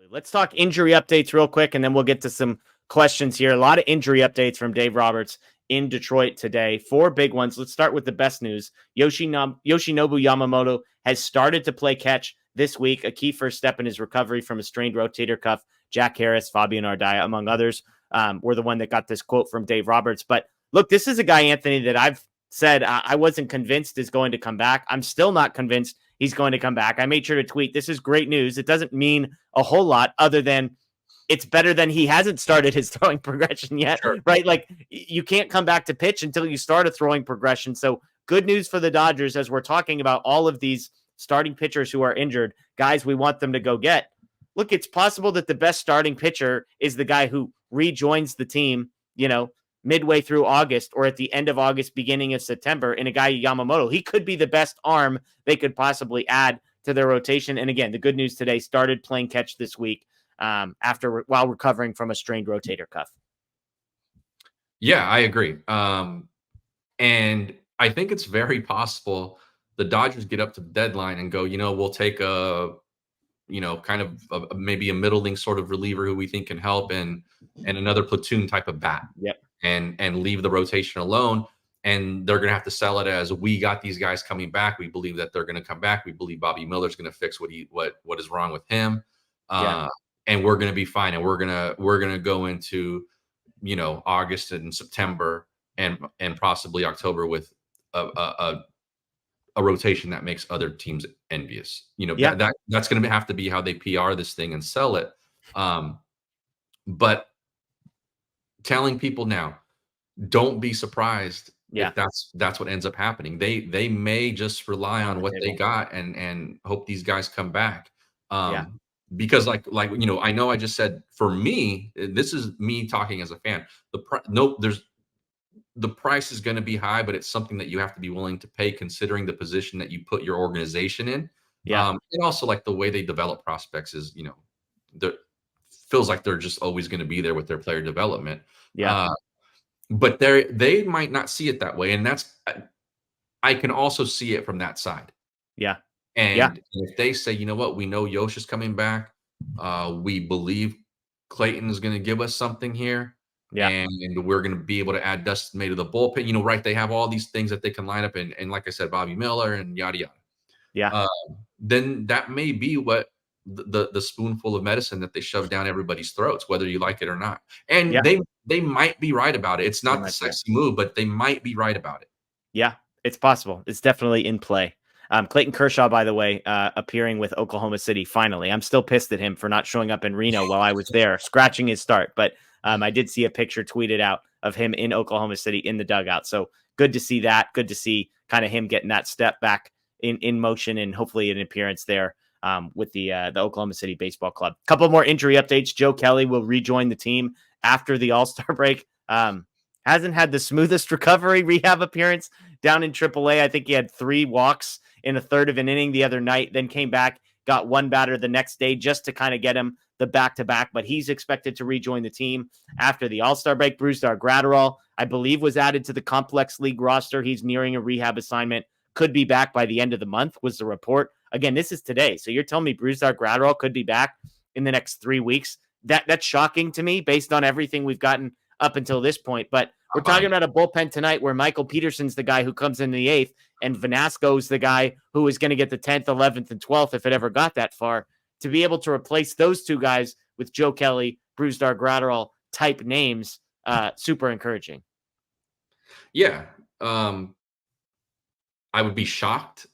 Let's talk injury updates real quick, and then we'll get to some questions here. A lot of injury updates from Dave Roberts in Detroit today. 4 big ones. Let's start with the best news. Yoshinobu Yamamoto has started to play catch this week, a key first step in his recovery from a strained rotator cuff. Jack Harris, Fabian Ardaya, among others, were the one that got this quote from Dave Roberts. But look, this is a guy, Anthony, that I've said I wasn't convinced is going to come back. I'm still not convinced he's going to come back. I made sure to tweet, this is great news. It doesn't mean a whole lot other than it's better than he hasn't started his throwing progression yet, Sure. right? Like, you can't come back to pitch until you start a throwing progression. So good news for the Dodgers as we're talking about all of these starting pitchers who are injured, guys we want them to go get. Look, it's possible that the best starting pitcher is the guy who rejoins the team, midway through August or at the end of August, beginning of September, in a guy Yamamoto. He could be the best arm they could possibly add to their rotation. And again, the good news today, started playing catch this week while recovering from a strained rotator cuff. Yeah, I agree. And I think it's very possible the Dodgers get up to the deadline and go, we'll take maybe a middling sort of reliever who we think can help and another platoon type of bat. Yep. And leave the rotation alone. And they're going to have to sell it as, we got these guys coming back. We believe that they're going to come back. We believe Bobby Miller's going to fix what is wrong with him. And we're going to be fine. And we're going to go into, August and September and possibly October with a rotation that makes other teams envious. That's going to have to be how they PR this thing and sell it. But telling people now, don't be surprised if that's what ends up happening. They may just rely on what they got and hope these guys come back. Because like I know I just said, for me, this is me talking as a fan. The price is going to be high, but it's something that you have to be willing to pay considering the position that you put your organization in. And also like the way they develop prospects is, feels like they're just always going to be there with their player development. But they might not see it that way. And I can also see it from that side. And if they say, you know what, we know Yosh is coming back. We believe Clayton is going to give us something here. And we're going to be able to add Dustin May to the bullpen. Right. They have all these things that they can line up. And like I said, Bobby Miller and yada, yada. Then that may be what the spoonful of medicine that they shove down everybody's throats, whether you like it or not. And they might be right about it. It's not the sexy move, but they might be right about it. Yeah, it's possible. It's definitely in play. Clayton Kershaw, by the way, appearing with Oklahoma City finally. I'm still pissed at him for not showing up in Reno while I was there, scratching his start. But I did see a picture tweeted out of him in Oklahoma City in the dugout. So good to see that. Good to see kind of him getting that step back in motion and hopefully an appearance there with the Oklahoma City Baseball Club. A couple more injury updates. Joe Kelly will rejoin the team after the All-Star break. Hasn't had the smoothest recovery rehab appearance down in AAA. I think he had 3 walks in a third of an inning the other night, then came back, got 1 batter the next day just to kind of get him the back-to-back, but he's expected to rejoin the team after the All-Star break. Brusdar Graaterol, I believe, was added to the Complex League roster. He's nearing a rehab assignment, could be back by the end of the month, was the report. Again, this is today, so you're telling me Brusdar Graaterol could be back in the next 3 weeks? That's shocking to me based on everything we've gotten up until this point, but we're talking about a bullpen tonight where Michael Peterson's the guy who comes in the 8th, and Vanasco's the guy who is going to get the 10th, 11th, and 12th if it ever got that far. To be able to replace those 2 guys with Joe Kelly, Brusdar Graaterol type names, super encouraging. Yeah. I would be shocked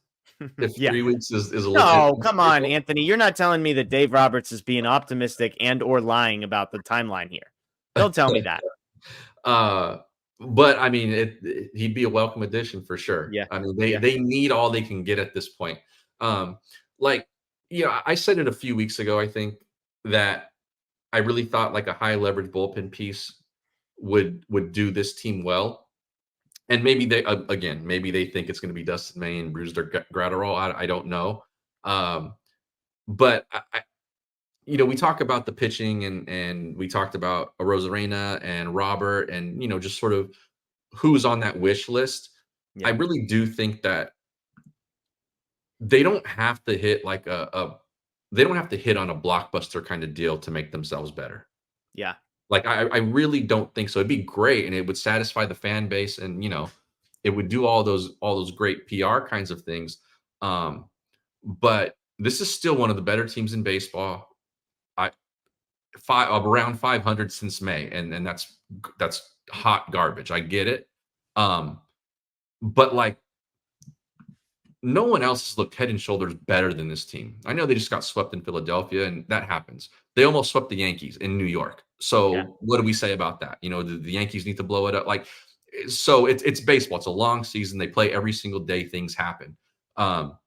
if 3 weeks is a little. No, come on, Anthony. You're not telling me that Dave Roberts is being optimistic and or lying about the timeline here. Don't tell me that. But I mean, he'd be a welcome addition for sure. Yeah. I mean, they need all they can get at this point. I said it a few weeks ago, I think, that I really thought like a high leverage bullpen piece would do this team well. And maybe they think it's going to be Dustin May and Brusdar Graaterol. I don't know. But we talk about the pitching and we talked about Arozarena and Robert and, just sort of who's on that wish list. I really do think that they don't have to hit like a they don't have to hit on a blockbuster kind of deal to make themselves better. Yeah. Like, I really don't think so. It'd be great, and it would satisfy the fan base, and, it would do all those great PR kinds of things. Um, but this is still one of the better teams in baseball. I around 500 since May, and that's hot garbage. I get it. Um, but like no one else has looked head and shoulders better than this team. I know they just got swept in Philadelphia, and that happens. They almost swept the Yankees in New York. Yeah. So what do we say about that? The Yankees need to blow it up. Like, so it's baseball. It's a long season. They play every single day. Things happen. Um,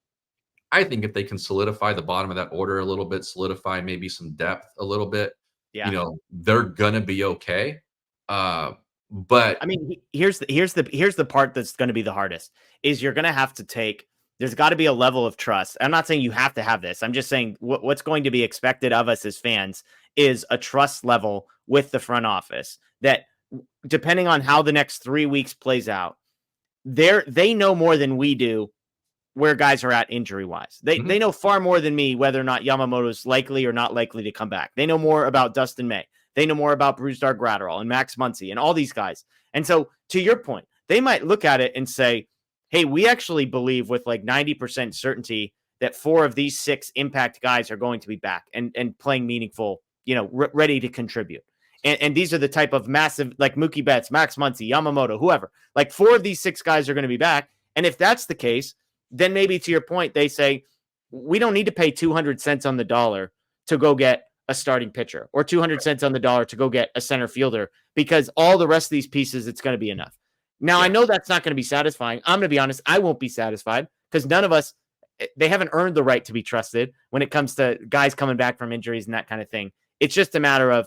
I think if they can solidify the bottom of that order a little bit, solidify maybe some depth a little bit, Yeah. they're gonna be okay. But I mean, here's the part that's going to be the hardest is you're going to have to take. There's got to be a level of trust. I'm not saying you have to have this. I'm just saying what's going to be expected of us as fans is a trust level with the front office that, depending on how the next 3 weeks plays out, they know more than we do where guys are at injury wise. They know far more than me whether or not Yamamoto is likely or not likely to come back. They know more about Dustin May. They know more about Brusdar Graaterol and Max Muncy and all these guys. And so, to your point, they might look at it and say, hey, we actually believe with like 90% certainty that 4 of these 6 impact guys are going to be back and playing meaningful, ready to contribute. And these are the type of massive, like Mookie Betts, Max Muncy, Yamamoto, whoever. Like 4 of these 6 guys are going to be back. And if that's the case, then maybe to your point, they say, we don't need to pay 200 cents on the dollar to go get a starting pitcher or 200 cents on the dollar to go get a center fielder, because all the rest of these pieces, it's going to be enough. Now, I know that's not going to be satisfying. I'm going to be honest. I won't be satisfied because none of us, they haven't earned the right to be trusted when it comes to guys coming back from injuries and that kind of thing. It's just a matter of,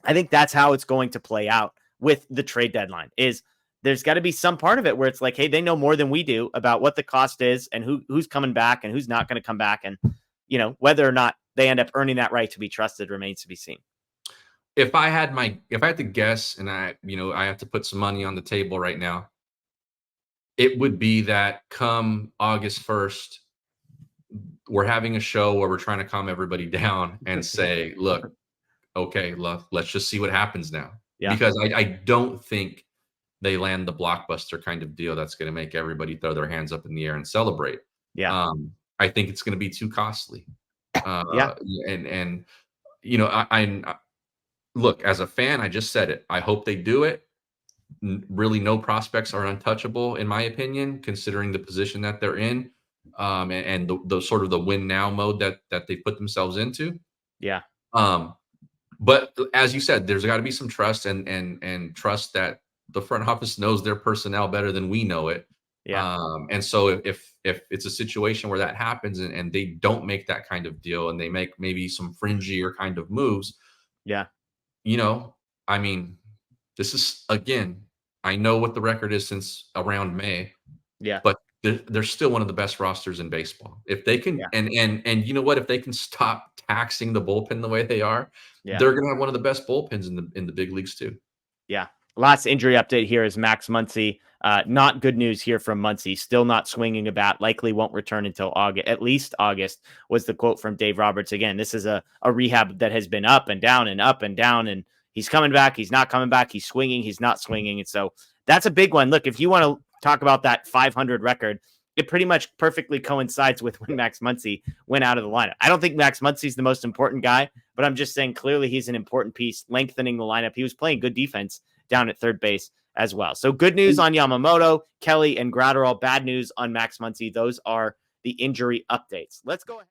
I think that's how it's going to play out with the trade deadline is there's got to be some part of it where it's like, hey, they know more than we do about what the cost is and who's coming back and who's not going to come back. And, whether or not they end up earning that right to be trusted remains to be seen. If I had to guess, and I have to put some money on the table right now, it would be that come August 1st, we're having a show where we're trying to calm everybody down and say, look, okay, let's just see what happens now. Yeah. Because I don't think they land the blockbuster kind of deal that's going to make everybody throw their hands up in the air and celebrate. Yeah. I think it's going to be too costly. Yeah. And I look, as a fan, I just said it. I hope they do it. Really, no prospects are untouchable, in my opinion, considering the position that they're in, and the sort of the win now mode that they put themselves into. Yeah. But as you said, there's got to be some trust and trust that the front office knows their personnel better than we know it. Yeah. And so if it's a situation where that happens and they don't make that kind of deal and they make maybe some fringier kind of moves, Yeah. I mean, this is, again, I know what the record is since around May. Yeah. But they're still one of the best rosters in baseball. If they can, and you know what, if they can stop taxing the bullpen the way they are, they're going to have one of the best bullpens in the big leagues too. Yeah. Last injury update here is Max Muncy. Not good news here from Muncy. Still not swinging a bat. Likely won't return until August. At least August was the quote from Dave Roberts. Again, this is a rehab that has been up and down and up and down. And he's coming back. He's not coming back. He's swinging. He's not swinging. And so that's a big one. Look, if you want to talk about that 500 record, it pretty much perfectly coincides with when Max Muncy went out of the lineup. I don't think Max Muncy's the most important guy, but I'm just saying clearly he's an important piece, lengthening the lineup. He was playing good defense down at third base as well. So good news on Yamamoto, Kelly, and Graterol. Bad news on Max Muncy. Those are the injury updates. Let's go ahead.